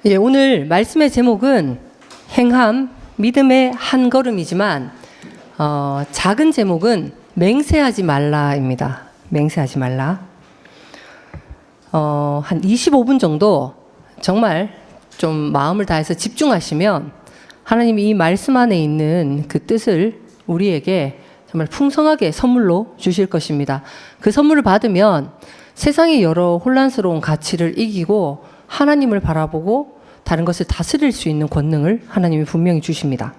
예, 오늘 말씀의 제목은 행함, 믿음의 한 걸음이지만 작은 제목은 맹세하지 말라입니다. 맹세하지 말라. 한 25분 정도 정말 좀 마음을 다해서 집중하시면 하나님이 이 말씀 안에 있는 그 뜻을 우리에게 정말 풍성하게 선물로 주실 것입니다. 그 선물을 받으면 세상의 여러 혼란스러운 가치를 이기고 하나님을 바라보고 다른 것을 다스릴 수 있는 권능을 하나님이 분명히 주십니다.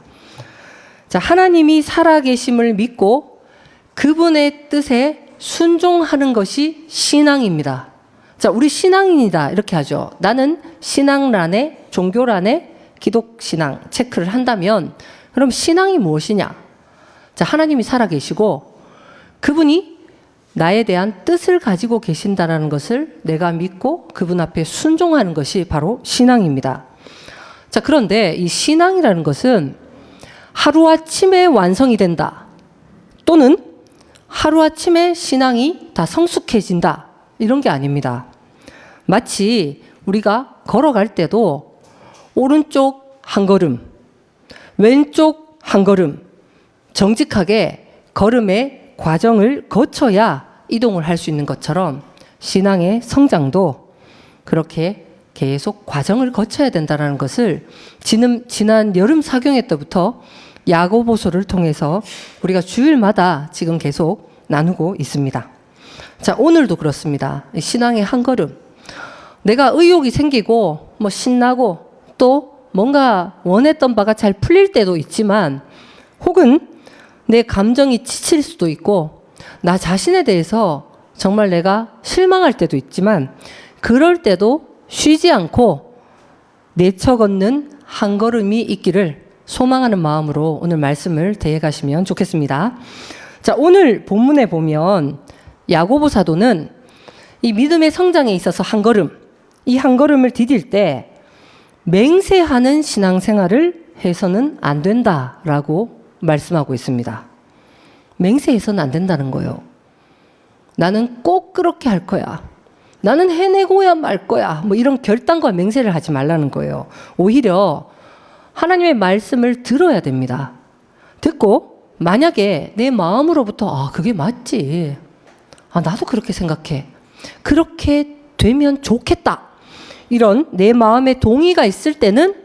자, 하나님이 살아계심을 믿고 그분의 뜻에 순종하는 것이 신앙입니다. 자, 우리 신앙인이다 이렇게 하죠. 나는 신앙란에, 종교란에 기독신앙 체크를 한다면 그럼 신앙이 무엇이냐? 자, 하나님이 살아계시고 그분이 나에 대한 뜻을 가지고 계신다는 것을 내가 믿고 그분 앞에 순종하는 것이 바로 신앙입니다. 자, 그런데 이 신앙이라는 것은 하루아침에 완성이 된다. 또는 하루아침에 신앙이 다 성숙해진다. 이런 게 아닙니다. 마치 우리가 걸어갈 때도 오른쪽 한 걸음, 왼쪽 한 걸음, 정직하게 걸음의 과정을 거쳐야 이동을 할 수 있는 것처럼 신앙의 성장도 그렇게 계속 과정을 거쳐야 된다는 것을 지난 여름 사경회 때부터 야고보서를 통해서 우리가 주일마다 지금 계속 나누고 있습니다. 자, 오늘도 그렇습니다. 신앙의 한 걸음. 내가 의욕이 생기고 뭐 신나고 또 뭔가 원했던 바가 잘 풀릴 때도 있지만 혹은 내 감정이 지칠 수도 있고 나 자신에 대해서 정말 내가 실망할 때도 있지만 그럴 때도 쉬지 않고 내쳐 걷는 한 걸음이 있기를 소망하는 마음으로 오늘 말씀을 대해가시면 좋겠습니다. 자, 오늘 본문에 보면 야고보 사도는 이 믿음의 성장에 있어서 한 걸음, 이 한 걸음을 디딜 때 맹세하는 신앙생활을 해서는 안 된다라고 말씀하고 있습니다. 맹세해서는 안 된다는 거예요. 나는 꼭 그렇게 할 거야. 나는 해내고야 말 거야. 뭐 이런 결단과 맹세를 하지 말라는 거예요. 오히려 하나님의 말씀을 들어야 됩니다. 듣고 만약에 내 마음으로부터 그게 맞지. 나도 그렇게 생각해. 그렇게 되면 좋겠다. 이런 내 마음의 동의가 있을 때는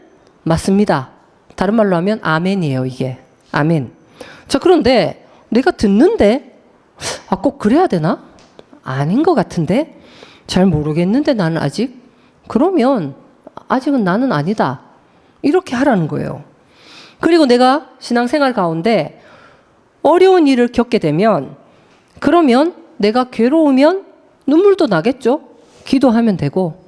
맞습니다. 다른 말로 하면 아멘이에요, 이게. 아멘. 자, 그런데 내가 듣는데 꼭 그래야 되나? 아닌 것 같은데? 잘 모르겠는데 나는 아직? 그러면 아직은 나는 아니다. 이렇게 하라는 거예요. 그리고 내가 신앙생활 가운데 어려운 일을 겪게 되면 그러면 내가 괴로우면 눈물도 나겠죠? 기도하면 되고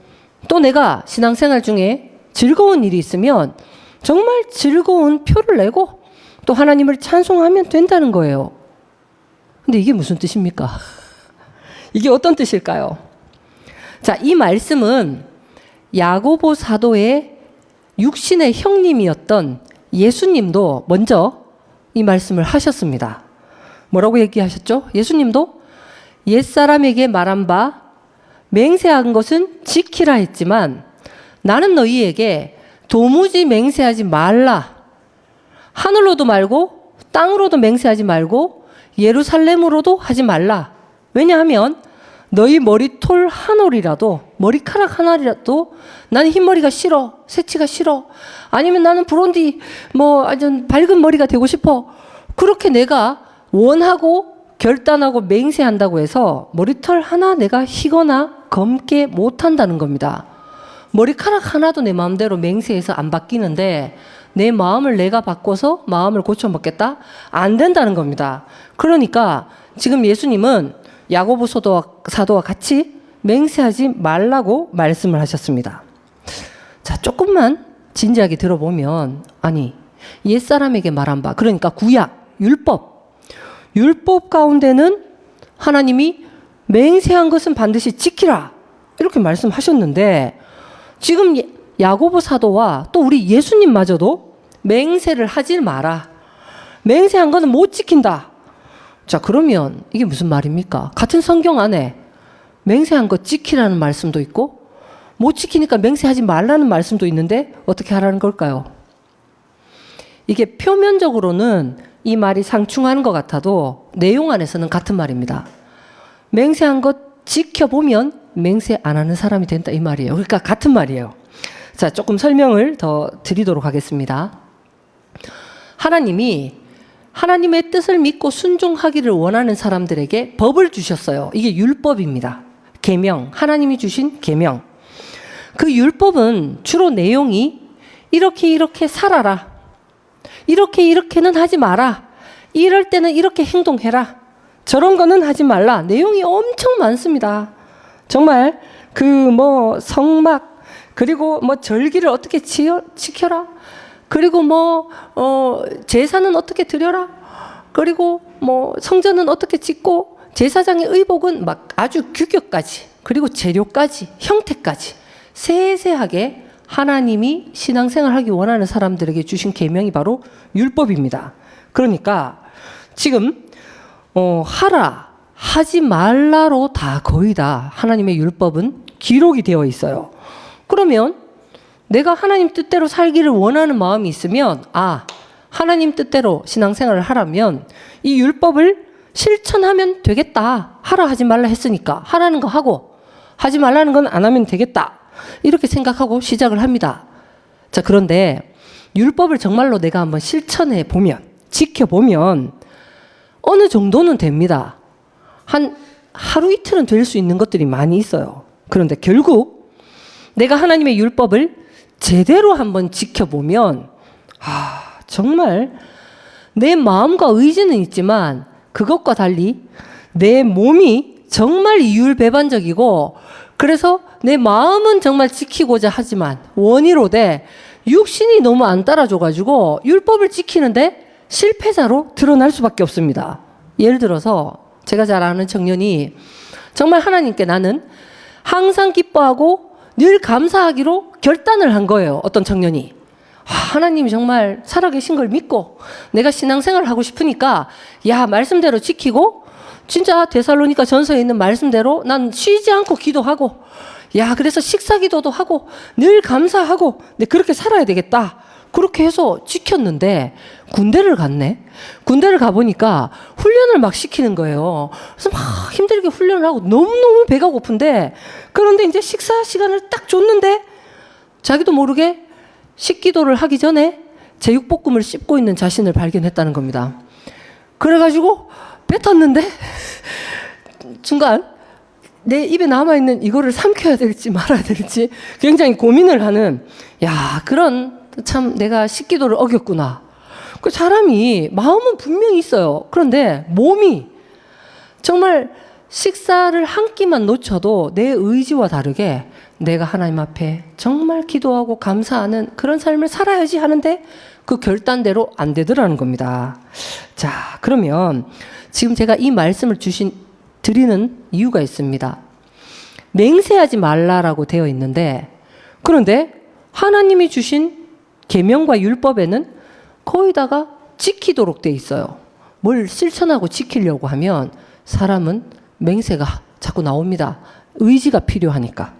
또 내가 신앙생활 중에 즐거운 일이 있으면 정말 즐거운 표를 내고 또 하나님을 찬송하면 된다는 거예요. 근데 이게 무슨 뜻입니까? 이게 어떤 뜻일까요? 자, 이 말씀은 야고보 사도의 육신의 형님이었던 예수님도 먼저 이 말씀을 하셨습니다. 뭐라고 얘기하셨죠? 예수님도 옛사람에게 말한 바 맹세한 것은 지키라 했지만 나는 너희에게 도무지 맹세하지 말라. 하늘로도 말고 땅으로도 맹세하지 말고 예루살렘으로도 하지 말라. 왜냐하면 너희 머리털 한 올이라도 머리카락 하나라도 나는 흰머리가 싫어. 새치가 싫어. 아니면 나는 브론디 아주 밝은 머리가 되고 싶어. 그렇게 내가 원하고 결단하고 맹세한다고 해서 머리털 하나 내가 희거나 검게 못한다는 겁니다. 머리카락 하나도 내 마음대로 맹세해서 안 바뀌는데 내 마음을 내가 바꿔서 마음을 고쳐먹겠다? 안 된다는 겁니다. 그러니까 지금 예수님은 야고보 사도와 같이 맹세하지 말라고 말씀을 하셨습니다. 자, 조금만 진지하게 들어보면 옛사람에게 말한 바 그러니까 구약, 율법 가운데는 하나님이 맹세한 것은 반드시 지키라 이렇게 말씀하셨는데 지금 야고보 사도와 또 우리 예수님마저도 맹세를 하지 마라. 맹세한 거는 못 지킨다. 자, 그러면 이게 무슨 말입니까? 같은 성경 안에 맹세한 거 지키라는 말씀도 있고 못 지키니까 맹세하지 말라는 말씀도 있는데 어떻게 하라는 걸까요? 이게 표면적으로는 이 말이 상충하는 것 같아도 내용 안에서는 같은 말입니다. 맹세한 것 지켜보면 맹세 안 하는 사람이 된다 이 말이에요. 그러니까 같은 말이에요. 자, 조금 설명을 더 드리도록 하겠습니다. 하나님이 하나님의 뜻을 믿고 순종하기를 원하는 사람들에게 법을 주셨어요. 이게 율법입니다. 계명, 하나님이 주신 계명. 그 율법은 주로 내용이 이렇게 살아라. 이렇게는 하지 마라. 이럴 때는 이렇게 행동해라. 저런 거는 하지 말라. 내용이 엄청 많습니다. 정말 성막, 그리고 절기를 어떻게 지켜라. 그리고 제사는 어떻게 드려라. 그리고 성전은 어떻게 짓고 제사장의 의복은 막 아주 규격까지, 그리고 재료까지, 형태까지 세세하게 하나님이 신앙생활하기 원하는 사람들에게 주신 계명이 바로 율법입니다. 그러니까 지금 하라, 하지 말라로 다 거의 다 하나님의 율법은 기록이 되어 있어요. 그러면 내가 하나님 뜻대로 살기를 원하는 마음이 있으면 하나님 뜻대로 신앙생활을 하라면 이 율법을 실천하면 되겠다. 하라 하지 말라 했으니까 하라는 거 하고 하지 말라는 건 안 하면 되겠다. 이렇게 생각하고 시작을 합니다. 자, 그런데 율법을 정말로 내가 한번 실천해 보면, 지켜보면 어느 정도는 됩니다. 한 하루 이틀은 될 수 있는 것들이 많이 있어요. 그런데 결국 내가 하나님의 율법을 제대로 한번 지켜보면 정말 내 마음과 의지는 있지만 그것과 달리 내 몸이 정말 이율배반적이고, 그래서 내 마음은 정말 지키고자 하지만 원이로되 육신이 너무 안 따라줘가지고 율법을 지키는데 실패자로 드러날 수밖에 없습니다. 예를 들어서 제가 잘 아는 청년이 정말 하나님께 나는 항상 기뻐하고 늘 감사하기로 결단을 한 거예요. 어떤 청년이. 하나님이 정말 살아계신 걸 믿고 내가 신앙생활을 하고 싶으니까 말씀대로 지키고 진짜 데살로니가 전서에 있는 말씀대로 난 쉬지 않고 기도하고 그래서 식사 기도도 하고 늘 감사하고 그렇게 살아야 되겠다. 그렇게 해서 지켰는데 군대를 갔네. 군대를 가보니까 훈련을 막 시키는 거예요. 그래서 막 힘들게 훈련을 하고 너무너무 배가 고픈데, 그런데 이제 식사 시간을 딱 줬는데 자기도 모르게 식기도를 하기 전에 제육볶음을 씹고 있는 자신을 발견했다는 겁니다. 그래가지고 뱉었는데 순간 내 입에 남아있는 이거를 삼켜야 될지 말아야 될지 굉장히 고민을 하는, 그런 참 내가 식기도를 어겼구나. 그 사람이 마음은 분명히 있어요. 그런데 몸이 정말 식사를 한 끼만 놓쳐도 내 의지와 다르게 내가 하나님 앞에 정말 기도하고 감사하는 그런 삶을 살아야지 하는데 그 결단대로 안 되더라는 겁니다. 자, 그러면 지금 제가 이 말씀을 드리는 이유가 있습니다. 맹세하지 말라라고 되어 있는데, 그런데 하나님이 주신 계명과 율법에는 거의 다가 지키도록 돼 있어요. 뭘 실천하고 지키려고 하면 사람은 맹세가 자꾸 나옵니다. 의지가 필요하니까.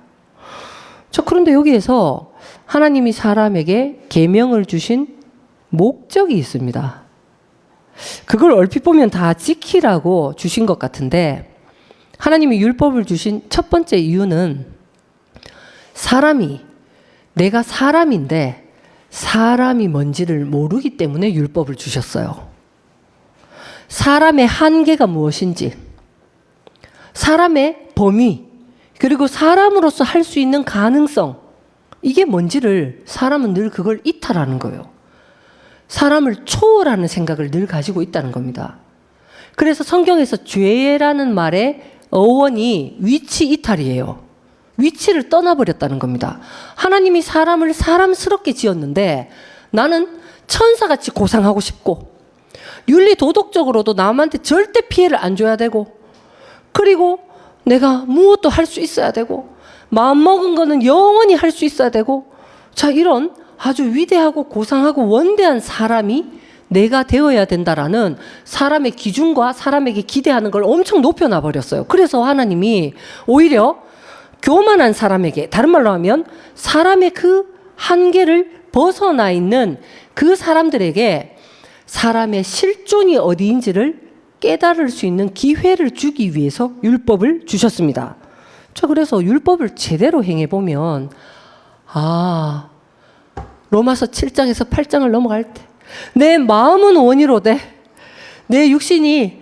그런데 여기에서 하나님이 사람에게 계명을 주신 목적이 있습니다. 그걸 얼핏 보면 다 지키라고 주신 것 같은데, 하나님이 율법을 주신 첫 번째 이유는 내가 사람인데 사람이 뭔지를 모르기 때문에 율법을 주셨어요. 사람의 한계가 무엇인지, 사람의 범위, 그리고 사람으로서 할 수 있는 가능성, 이게 뭔지를 사람은 늘 그걸 이탈하는 거예요. 사람을 초월하는 생각을 늘 가지고 있다는 겁니다. 그래서 성경에서 죄라는 말의 어원이 위치 이탈이에요. 위치를 떠나버렸다는 겁니다. 하나님이 사람을 사람스럽게 지었는데 나는 천사같이 고상하고 싶고, 윤리 도덕적으로도 남한테 절대 피해를 안 줘야 되고, 그리고 내가 무엇도 할 수 있어야 되고, 마음먹은 거는 영원히 할 수 있어야 되고, 이런 아주 위대하고 고상하고 원대한 사람이 내가 되어야 된다라는 사람의 기준과 사람에게 기대하는 걸 엄청 높여놔 버렸어요. 그래서 하나님이 오히려 교만한 사람에게, 다른 말로 하면 사람의 그 한계를 벗어나 있는 그 사람들에게 사람의 실존이 어디인지를 깨달을 수 있는 기회를 주기 위해서 율법을 주셨습니다. 자, 그래서 율법을 제대로 행해보면, 로마서 7장에서 8장을 넘어갈 때, 내 마음은 원이로되, 내 육신이,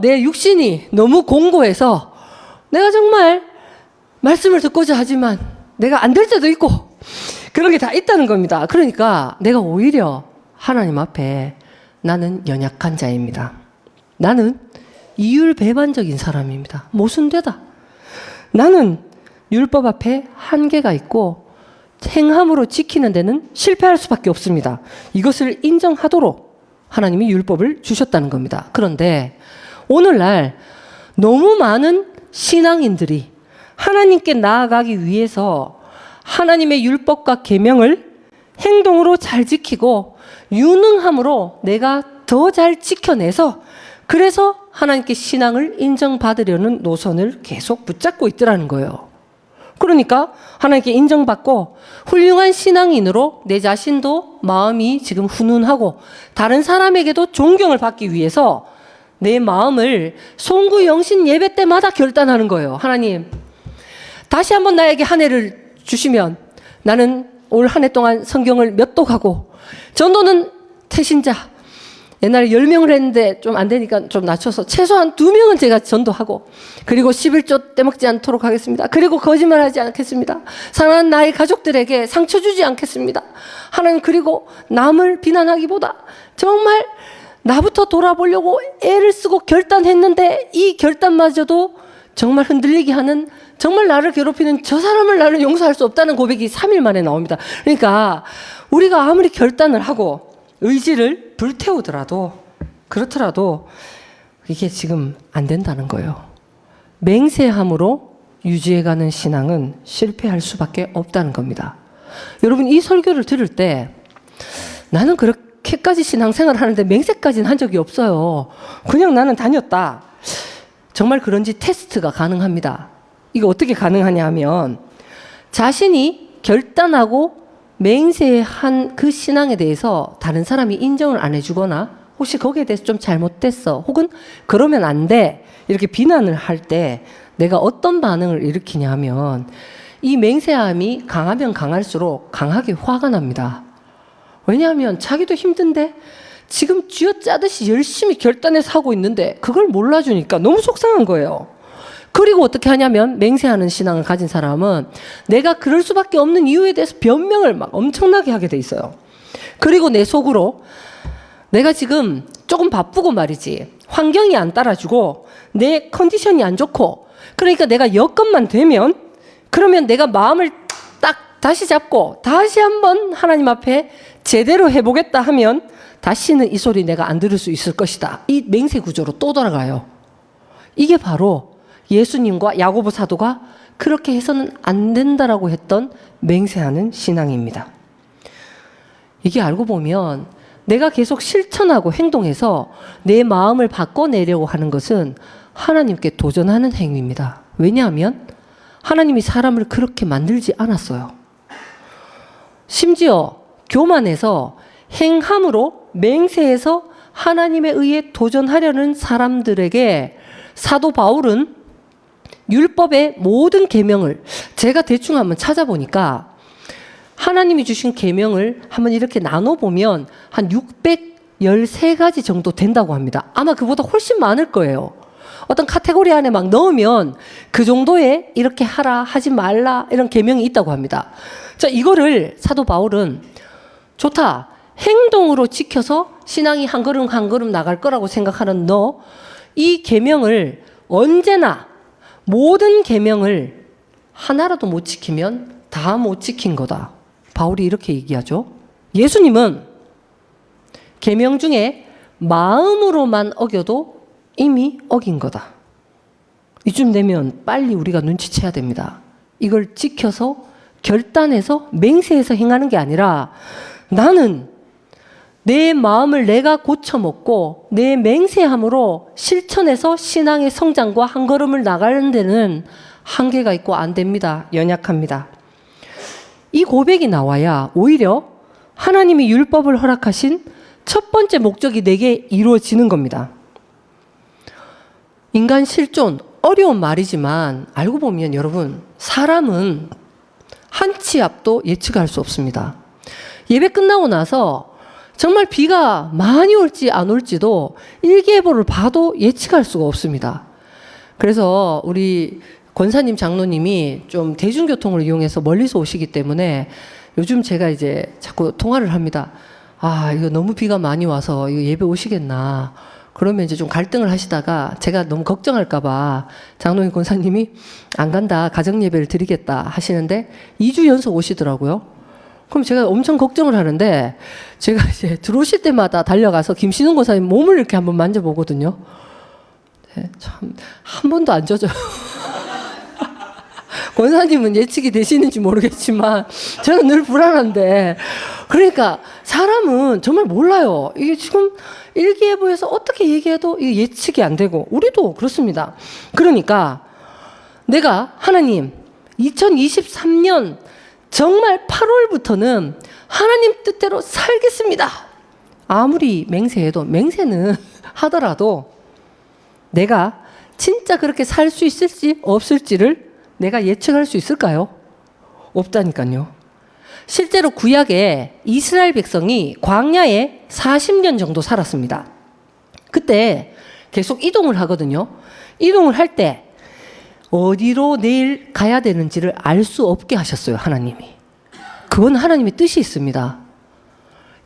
내 육신이 너무 공고해서, 내가 정말 말씀을 듣고자 하지만, 내가 안 될 때도 있고, 그런 게 다 있다는 겁니다. 그러니까 내가 오히려 하나님 앞에 나는 연약한 자입니다. 나는 이율배반적인 사람입니다. 모순되다. 나는 율법 앞에 한계가 있고 행함으로 지키는 데는 실패할 수밖에 없습니다. 이것을 인정하도록 하나님이 율법을 주셨다는 겁니다. 그런데 오늘날 너무 많은 신앙인들이 하나님께 나아가기 위해서 하나님의 율법과 계명을 행동으로 잘 지키고 유능함으로 내가 더 잘 지켜내서 그래서 하나님께 신앙을 인정받으려는 노선을 계속 붙잡고 있더라는 거예요. 그러니까 하나님께 인정받고 훌륭한 신앙인으로 내 자신도 마음이 지금 훈훈하고 다른 사람에게도 존경을 받기 위해서 내 마음을 송구영신 예배 때마다 결단하는 거예요. 하나님, 다시 한번 나에게 한 해를 주시면 나는 올 한 해 동안 성경을 몇 독하고 전도는 태신자, 옛날에 10명을 했는데 좀 안 되니까 좀 낮춰서 최소한 2명은 제가 전도하고 그리고 11조 떼먹지 않도록 하겠습니다. 그리고 거짓말하지 않겠습니다. 사랑하는 나의 가족들에게 상처 주지 않겠습니다. 하나님, 그리고 남을 비난하기보다 정말 나부터 돌아보려고 애를 쓰고 결단했는데 이 결단마저도 정말 흔들리게 하는, 정말 나를 괴롭히는 저 사람을 나는 용서할 수 없다는 고백이 3일 만에 나옵니다. 그러니까 우리가 아무리 결단을 하고 의지를 불태우더라도 그렇더라도 이게 지금 안 된다는 거예요. 맹세함으로 유지해가는 신앙은 실패할 수밖에 없다는 겁니다. 여러분, 이 설교를 들을 때 나는 그렇게까지 신앙생활을 하는데 맹세까지는 한 적이 없어요. 그냥 나는 다녔다. 정말 그런지 테스트가 가능합니다. 이거 어떻게 가능하냐 하면 자신이 결단하고 맹세한 그 신앙에 대해서 다른 사람이 인정을 안 해주거나 혹시 거기에 대해서 좀 잘못됐어 혹은 그러면 안 돼 이렇게 비난을 할 때 내가 어떤 반응을 일으키냐 하면 이 맹세함이 강하면 강할수록 강하게 화가 납니다. 왜냐하면 자기도 힘든데 지금 쥐어짜듯이 열심히 결단해서 하고 있는데 그걸 몰라주니까 너무 속상한 거예요. 그리고 어떻게 하냐면 맹세하는 신앙을 가진 사람은 내가 그럴 수밖에 없는 이유에 대해서 변명을 막 엄청나게 하게 돼 있어요. 그리고 내 속으로 내가 지금 조금 바쁘고 말이지 환경이 안 따라주고 내 컨디션이 안 좋고 그러니까 내가 여건만 되면 그러면 내가 마음을 딱 다시 잡고 다시 한번 하나님 앞에 제대로 해보겠다 하면 다시는 이 소리 내가 안 들을 수 있을 것이다. 이 맹세 구조로 또 돌아가요. 이게 바로 예수님과 야고보 사도가 그렇게 해서는 안 된다라고 했던 맹세하는 신앙입니다. 이게 알고 보면 내가 계속 실천하고 행동해서 내 마음을 바꿔내려고 하는 것은 하나님께 도전하는 행위입니다. 왜냐하면 하나님이 사람을 그렇게 만들지 않았어요. 심지어 교만해서 행함으로 맹세해서 하나님에 의해 도전하려는 사람들에게 사도 바울은 율법의 모든 계명을 제가 대충 한번 찾아보니까 하나님이 주신 계명을 한번 이렇게 나눠보면 한 613가지 정도 된다고 합니다. 아마 그보다 훨씬 많을 거예요. 어떤 카테고리 안에 막 넣으면 그 정도의 이렇게 하라 하지 말라 이런 계명이 있다고 합니다. 자, 이거를 사도 바울은 좋다. 행동으로 지켜서 신앙이 한 걸음 한 걸음 나갈 거라고 생각하는 너, 이 계명을 언제나 모든 계명을 하나라도 못 지키면 다 못 지킨 거다. 바울이 이렇게 얘기하죠. 예수님은 계명 중에 마음으로만 어겨도 이미 어긴 거다. 이쯤 되면 빨리 우리가 눈치채야 됩니다. 이걸 지켜서 결단해서 맹세해서 행하는 게 아니라 나는 내 마음을 내가 고쳐먹고 내 맹세함으로 실천해서 신앙의 성장과 한 걸음을 나가는 데는 한계가 있고 안 됩니다. 연약합니다. 이 고백이 나와야 오히려 하나님이 율법을 허락하신 첫 번째 목적이 내게 이루어지는 겁니다. 인간 실존, 어려운 말이지만 알고 보면 여러분, 사람은 한 치 앞도 예측할 수 없습니다. 예배 끝나고 나서 정말 비가 많이 올지 안 올지도 일기예보를 봐도 예측할 수가 없습니다. 그래서 우리 권사님, 장로님이 좀 대중교통을 이용해서 멀리서 오시기 때문에 요즘 제가 이제 자꾸 통화를 합니다. 아, 이거 너무 비가 많이 와서 이거 예배 오시겠나. 그러면 이제 좀 갈등을 하시다가 제가 너무 걱정할까봐 장로님, 권사님이 안 간다, 가정예배를 드리겠다 하시는데 2주 연속 오시더라고요. 그럼 제가 엄청 걱정을 하는데 제가 이제 들어오실 때마다 달려가서 김신웅 권사님 몸을 이렇게 한번 만져보거든요. 네, 참, 한 번도 안 젖어요. 권사님은 예측이 되시는지 모르겠지만 저는 늘 불안한데, 그러니까 사람은 정말 몰라요. 이게 지금 일기예보에서 어떻게 얘기해도 이게 예측이 안 되고 우리도 그렇습니다. 그러니까 내가 하나님 2023년 정말 8월부터는 하나님 뜻대로 살겠습니다. 아무리 맹세해도, 맹세는 하더라도 내가 진짜 그렇게 살 수 있을지 없을지를 내가 예측할 수 있을까요? 없다니까요. 실제로 구약에 이스라엘 백성이 광야에 40년 정도 살았습니다. 그때 계속 이동을 하거든요. 이동을 할 때 어디로 내일 가야 되는지를 알 수 없게 하셨어요, 하나님이. 그건 하나님의 뜻이 있습니다.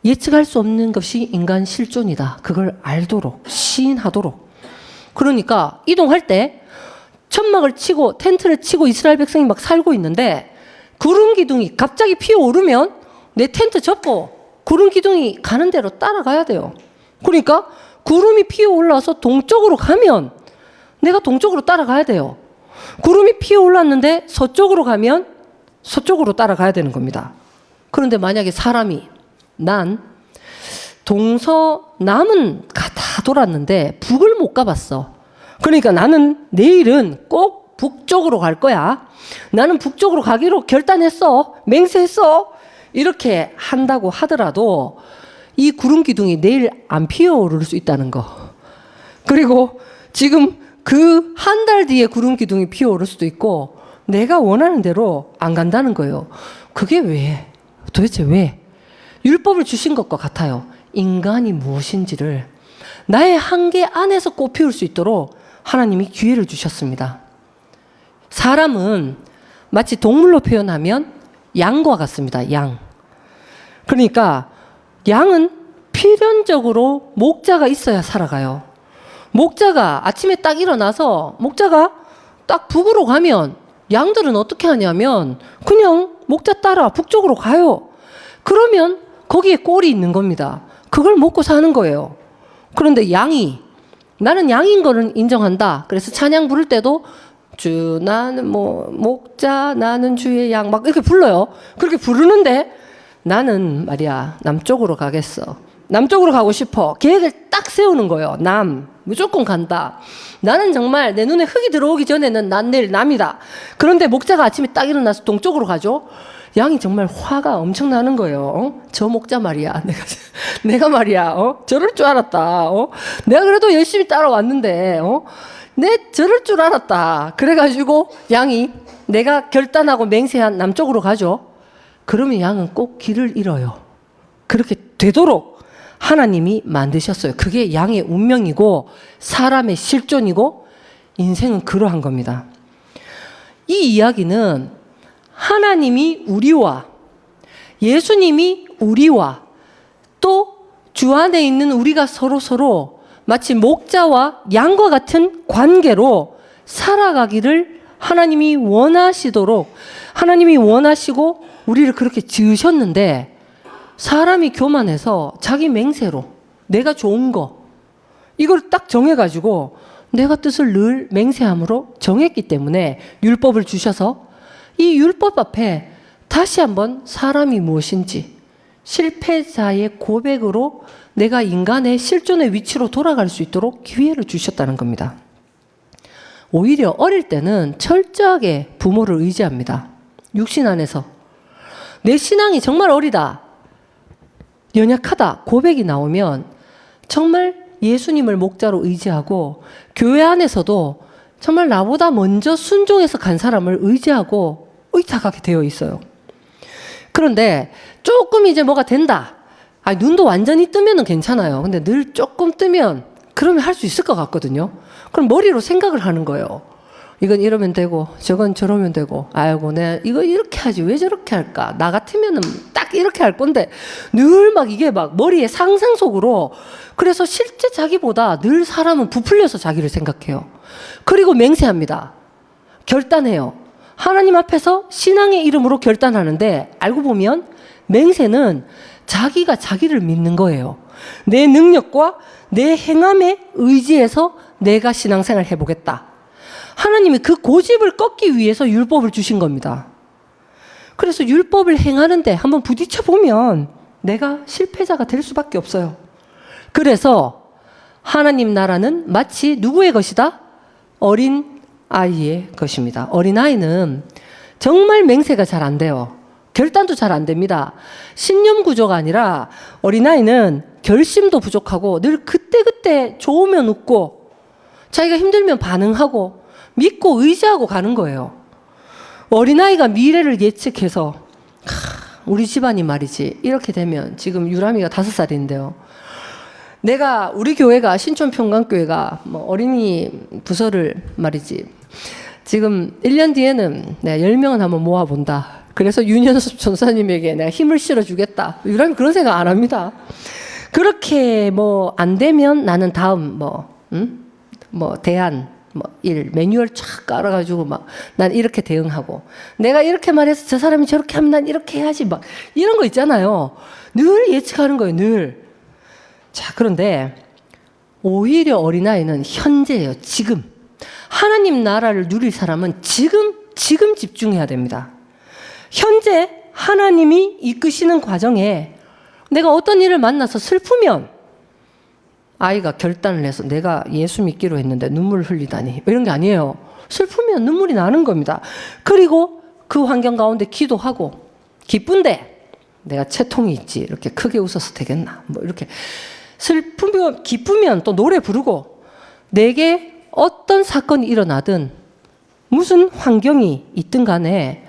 예측할 수 없는 것이 인간 실존이다. 그걸 알도록, 시인하도록. 그러니까 이동할 때 천막을 치고 텐트를 치고 이스라엘 백성이 막 살고 있는데 구름 기둥이 갑자기 피어오르면 내 텐트 접고 구름 기둥이 가는 대로 따라가야 돼요. 그러니까 구름이 피어올라서 동쪽으로 가면 내가 동쪽으로 따라가야 돼요. 구름이 피어올랐는데 서쪽으로 가면 서쪽으로 따라가야 되는 겁니다. 그런데 만약에 사람이 난 동서남은 다 돌았는데 북을 못 가봤어. 그러니까 나는 내일은 꼭 북쪽으로 갈 거야. 나는 북쪽으로 가기로 결단했어. 맹세했어. 이렇게 한다고 하더라도 이 구름 기둥이 내일 안 피어오를 수 있다는 거. 그리고 지금 그 한 달 뒤에 구름 기둥이 피어오를 수도 있고 내가 원하는 대로 안 간다는 거예요. 그게 왜? 도대체 왜? 율법을 주신 것과 같아요. 인간이 무엇인지를 나의 한계 안에서 꽃피울 수 있도록 하나님이 기회를 주셨습니다. 사람은 마치 동물로 표현하면 양과 같습니다. 양. 그러니까 양은 필연적으로 목자가 있어야 살아가요. 목자가 아침에 딱 일어나서 목자가 딱 북으로 가면 양들은 어떻게 하냐면 그냥 목자 따라 북쪽으로 가요. 그러면 거기에 꼴이 있는 겁니다. 그걸 먹고 사는 거예요. 그런데 양이, 나는 양인 거는 인정한다. 그래서 찬양 부를 때도 주 나는 뭐 목자 나는 주의 양 막 이렇게 불러요. 그렇게 부르는데 나는 말이야 남쪽으로 가겠어. 남쪽으로 가고 싶어. 계획을 딱 세우는 거예요. 남 무조건 간다. 나는 정말 내 눈에 흙이 들어오기 전에는 난 내일 남이다. 그런데 목자가 아침에 딱 일어나서 동쪽으로 가죠. 양이 정말 화가 엄청 나는 거예요. 저 목자 말이야. 내가 말이야. 저럴 줄 알았다. 내가 그래도 열심히 따라왔는데, 내 저럴 줄 알았다. 그래가지고 양이 내가 결단하고 맹세한 남쪽으로 가죠. 그러면 양은 꼭 길을 잃어요. 그렇게 되도록 하나님이 만드셨어요. 그게 양의 운명이고 사람의 실존이고 인생은 그러한 겁니다. 이 이야기는 하나님이 우리와 예수님이 우리와 또 주 안에 있는 우리가 서로 마치 목자와 양과 같은 관계로 살아가기를 하나님이 원하시도록 하나님이 원하시고 우리를 그렇게 지으셨는데 사람이 교만해서 자기 맹세로 내가 좋은 거 이걸 딱 정해가지고 내가 뜻을 늘 맹세함으로 정했기 때문에 율법을 주셔서 이 율법 앞에 다시 한번 사람이 무엇인지 실패자의 고백으로 내가 인간의 실존의 위치로 돌아갈 수 있도록 기회를 주셨다는 겁니다. 오히려 어릴 때는 철저하게 부모를 의지합니다. 육신 안에서. 내 신앙이 정말 어리다, 연약하다 고백이 나오면 정말 예수님을 목자로 의지하고, 교회 안에서도 정말 나보다 먼저 순종해서 간 사람을 의지하고 의탁하게 되어 있어요. 그런데 조금 이제 뭐가 된다, 눈도 완전히 뜨면은 괜찮아요. 근데 늘 조금 뜨면 그러면 할 수 있을 것 같거든요. 그럼 머리로 생각을 하는 거예요. 이건 이러면 되고 저건 저러면 되고, 아이고 내가 이거 이렇게 하지 왜 저렇게 할까, 나 같으면은 딱 이렇게 할 건데, 늘 막 이게 막 머리에 상상 속으로. 그래서 실제 자기보다 늘 사람은 부풀려서 자기를 생각해요. 그리고 맹세합니다. 결단해요. 하나님 앞에서 신앙의 이름으로 결단하는데, 알고 보면 맹세는 자기가 자기를 믿는 거예요. 내 능력과 내 행함에 의지해서 내가 신앙생활 해보겠다. 하나님이 그 고집을 꺾기 위해서 율법을 주신 겁니다. 그래서 율법을 행하는데 한번 부딪혀 보면 내가 실패자가 될 수밖에 없어요. 그래서 하나님 나라는 마치 누구의 것이다? 어린 아이의 것입니다. 어린 아이는 정말 맹세가 잘 안 돼요. 결단도 잘 안 됩니다. 신념 구조가 아니라 어린아이는 결심도 부족하고 늘 그때그때 좋으면 웃고 자기가 힘들면 반응하고 믿고 의지하고 가는 거예요. 어린아이가 미래를 예측해서 우리 집안이 말이지 이렇게 되면, 지금 유람이가 5살인데요. 우리 교회가 신촌평강교회가 어린이 부서를 말이지 지금 1년 뒤에는 내가 10명은 한번 모아본다. 그래서 윤현섭 전사님에게 내가 힘을 실어주겠다. 유람이 그런 생각 안 합니다. 그렇게 안 되면 나는 다음 대안 매뉴얼 쫙 깔아가지고 난 이렇게 대응하고, 내가 이렇게 말해서 저 사람이 저렇게 하면 난 이렇게 해야지 이런 거 있잖아요. 늘 예측하는 거예요, 늘. 자, 그런데 오히려 어린아이는 현재예요, 지금. 하나님 나라를 누릴 사람은 지금 집중해야 됩니다. 현재 하나님이 이끄시는 과정에 내가 어떤 일을 만나서 슬프면 아이가 결단을 해서 내가 예수 믿기로 했는데 눈물을 흘리다니 이런 게 아니에요. 슬프면 눈물이 나는 겁니다. 그리고 그 환경 가운데 기도하고, 기쁜데 내가 채통이 있지 이렇게 크게 웃어서 되겠나 이렇게. 슬프면 기쁘면 또 노래 부르고, 내게 어떤 사건이 일어나든 무슨 환경이 있든 간에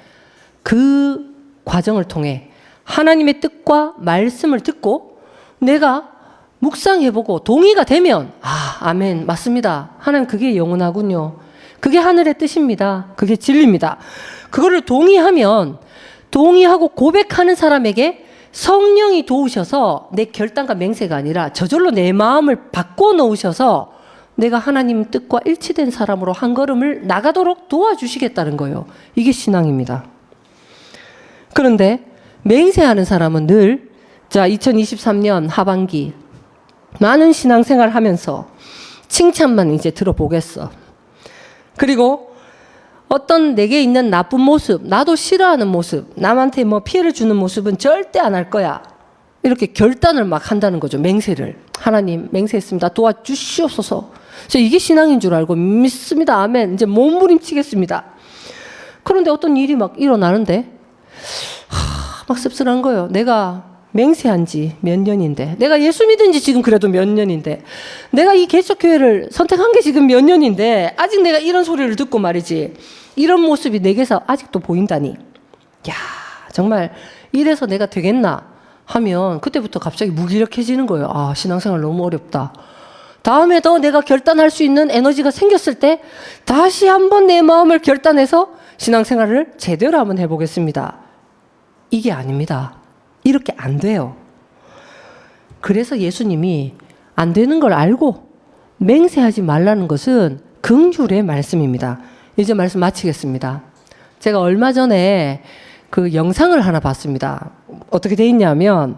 그 과정을 통해 하나님의 뜻과 말씀을 듣고 내가 묵상해보고 동의가 되면 아멘, 맞습니다. 하나님 그게 영원하군요. 그게 하늘의 뜻입니다. 그게 진리입니다. 그거를 동의하고 고백하는 사람에게 성령이 도우셔서 내 결단과 맹세가 아니라 저절로 내 마음을 바꿔놓으셔서 내가 하나님 뜻과 일치된 사람으로 한 걸음을 나가도록 도와주시겠다는 거예요. 이게 신앙입니다. 그런데 맹세하는 사람은 늘 2023년 하반기 많은 신앙생활 하면서 칭찬만 이제 들어보겠어. 그리고 어떤 내게 있는 나쁜 모습, 나도 싫어하는 모습, 남한테 피해를 주는 모습은 절대 안 할 거야. 이렇게 결단을 막 한다는 거죠. 맹세를. 하나님 맹세했습니다. 도와주시옵소서. 저 이게 신앙인 줄 알고 믿습니다. 아멘. 이제 몸부림치겠습니다. 그런데 어떤 일이 막 일어나는데 막 씁쓸한 거예요. 내가 맹세한 지 몇 년인데, 내가 예수 믿은 지 지금 그래도 몇 년인데, 내가 이 개척교회를 선택한 게 지금 몇 년인데 아직 내가 이런 소리를 듣고 말이지, 이런 모습이 내게서 아직도 보인다니, 야 정말 이래서 내가 되겠나 하면 그때부터 갑자기 무기력해지는 거예요. 신앙생활 너무 어렵다. 다음에 더 내가 결단할 수 있는 에너지가 생겼을 때 다시 한번 내 마음을 결단해서 신앙생활을 제대로 한번 해보겠습니다. 이게 아닙니다. 이렇게 안 돼요. 그래서 예수님이 안 되는 걸 알고 맹세하지 말라는 것은 긍휼의 말씀입니다. 이제 말씀 마치겠습니다. 제가 얼마 전에 그 영상을 하나 봤습니다. 어떻게 돼 있냐면,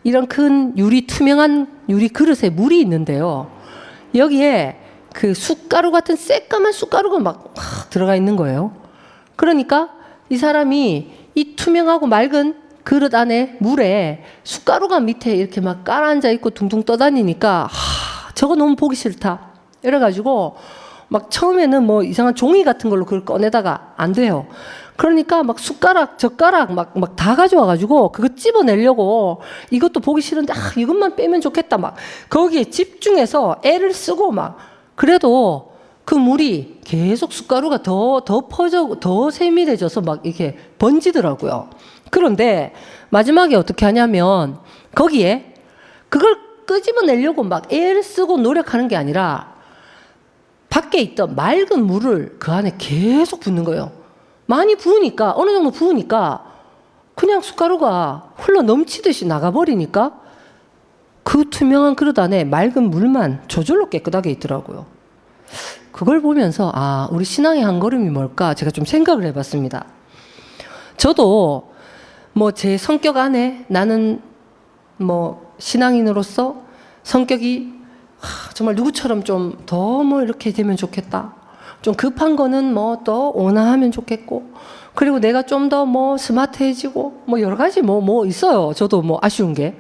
이런 큰 투명한 유리 그릇에 물이 있는데요. 여기에 그 숟가루 같은 새까만 숟가루가 막 들어가 있는 거예요. 그러니까 이 사람이 이 투명하고 맑은 그릇 안에 물에 숟가루가 밑에 이렇게 막 깔아앉아 있고 둥둥 떠다니니까 저거 너무 보기 싫다. 이래가지고 막 처음에는 뭐 이상한 종이 같은 걸로 그걸 꺼내다가 안 돼요. 그러니까 막 숟가락, 젓가락 막 다 가져와가지고 그거 찝어내려고 이것도 보기 싫은데 이것만 빼면 좋겠다. 막 거기에 집중해서 애를 쓰고 막 그래도 그 물이 계속 숟가루가 더 퍼져, 더 세밀해져서 막 이렇게 번지더라고요. 그런데 마지막에 어떻게 하냐면 거기에 그걸 끄집어내려고 막 애를 쓰고 노력하는 게 아니라 밖에 있던 맑은 물을 그 안에 계속 붓는 거예요. 많이 부으니까, 어느 정도 부으니까 그냥 숟가루가 흘러 넘치듯이 나가버리니까 그 투명한 그릇 안에 맑은 물만 저절로 깨끗하게 있더라고요. 그걸 보면서 우리 신앙의 한 걸음이 뭘까 제가 좀 생각을 해봤습니다. 저도 뭐 제 성격 안에 나는 뭐 신앙인으로서 성격이 정말 누구처럼 좀 더 뭐 이렇게 되면 좋겠다. 좀 급한 거는 뭐 더 온화하면 좋겠고, 그리고 내가 좀 더 뭐 스마트해지고 뭐 여러 가지 뭐 있어요. 저도 뭐 아쉬운 게.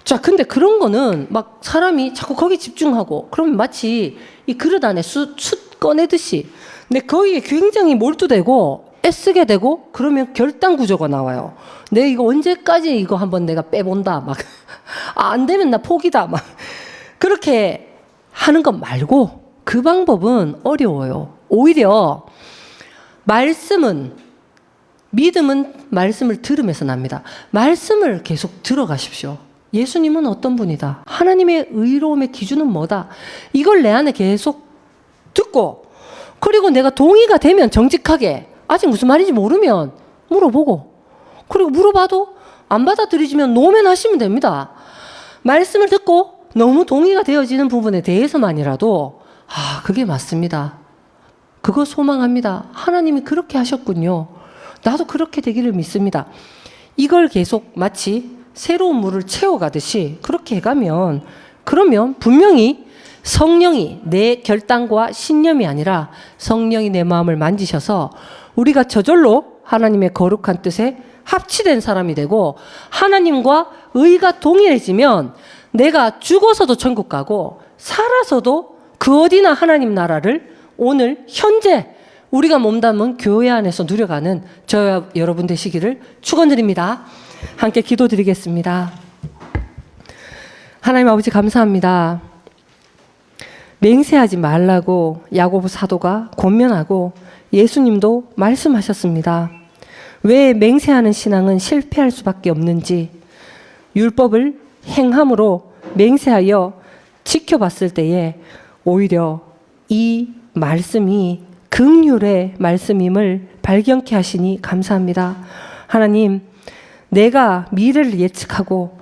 자, 근데 그런 거는 막 사람이 자꾸 거기 집중하고 그러면 마치 이 그릇 안에 숯 꺼내듯이 근데 거기에 굉장히 몰두되고 애쓰게 되고 그러면 결단 구조가 나와요. 내가 이거 언제까지 이거 한번 내가 빼본다. 막 안 되면 나 포기다. 막 그렇게 하는 것 말고 그 방법은 어려워요. 오히려 믿음은 말씀을 들으면서 납니다. 말씀을 계속 들어가십시오. 예수님은 어떤 분이다. 하나님의 의로움의 기준은 뭐다. 이걸 내 안에 계속 듣고, 그리고 내가 동의가 되면 정직하게, 아직 무슨 말인지 모르면 물어보고, 그리고 물어봐도 안 받아들이지면 노면하시면 됩니다. 말씀을 듣고 너무 동의가 되어지는 부분에 대해서만이라도 그게 맞습니다. 그거 소망합니다. 하나님이 그렇게 하셨군요. 나도 그렇게 되기를 믿습니다. 이걸 계속 마치 새로운 물을 채워가듯이 그렇게 해가면, 그러면 분명히 성령이 내 결단과 신념이 아니라 성령이 내 마음을 만지셔서 우리가 저절로 하나님의 거룩한 뜻에 합치된 사람이 되고, 하나님과 의가 동일해지면 내가 죽어서도 천국 가고 살아서도 그 어디나 하나님 나라를 오늘 현재 우리가 몸담은 교회 안에서 누려가는 저와 여러분 되시기를 축원드립니다. 함께 기도드리겠습니다. 하나님 아버지 감사합니다. 맹세하지 말라고 야고보 사도가 권면하고 예수님도 말씀하셨습니다. 왜 맹세하는 신앙은 실패할 수밖에 없는지, 율법을 행함으로 맹세하여 지켜봤을 때에 오히려 이 말씀이 긍휼의 말씀임을 발견케 하시니 감사합니다. 하나님, 내가 미래를 예측하고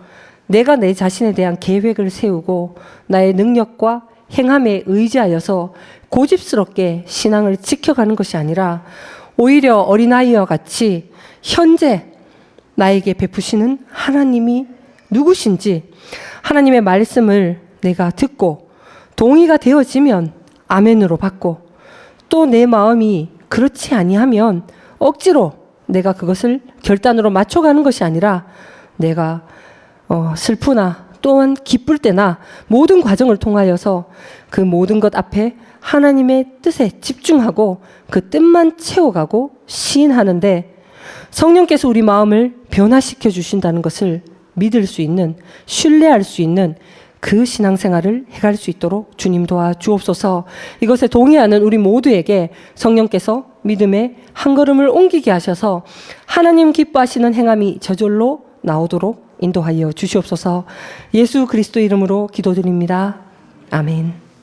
내가 내 자신에 대한 계획을 세우고 나의 능력과 행함에 의지하여서 고집스럽게 신앙을 지켜가는 것이 아니라 오히려 어린아이와 같이 현재 나에게 베푸시는 하나님이 누구신지 하나님의 말씀을 내가 듣고 동의가 되어지면 아멘으로 받고, 또 내 마음이 그렇지 아니하면 억지로 내가 그것을 결단으로 맞춰가는 것이 아니라 내가 슬프나 또한 기쁠 때나 모든 과정을 통하여서 그 모든 것 앞에 하나님의 뜻에 집중하고 그 뜻만 채워가고 시인하는데 성령께서 우리 마음을 변화시켜 주신다는 것을 믿을 수 있는, 신뢰할 수 있는 그 신앙생활을 해갈 수 있도록 주님 도와 주옵소서. 이것에 동의하는 우리 모두에게 성령께서 믿음의 한 걸음을 옮기게 하셔서 하나님 기뻐하시는 행함이 저절로 나오도록 인도하여 주시옵소서. 예수 그리스도 이름으로 기도드립니다. 아멘.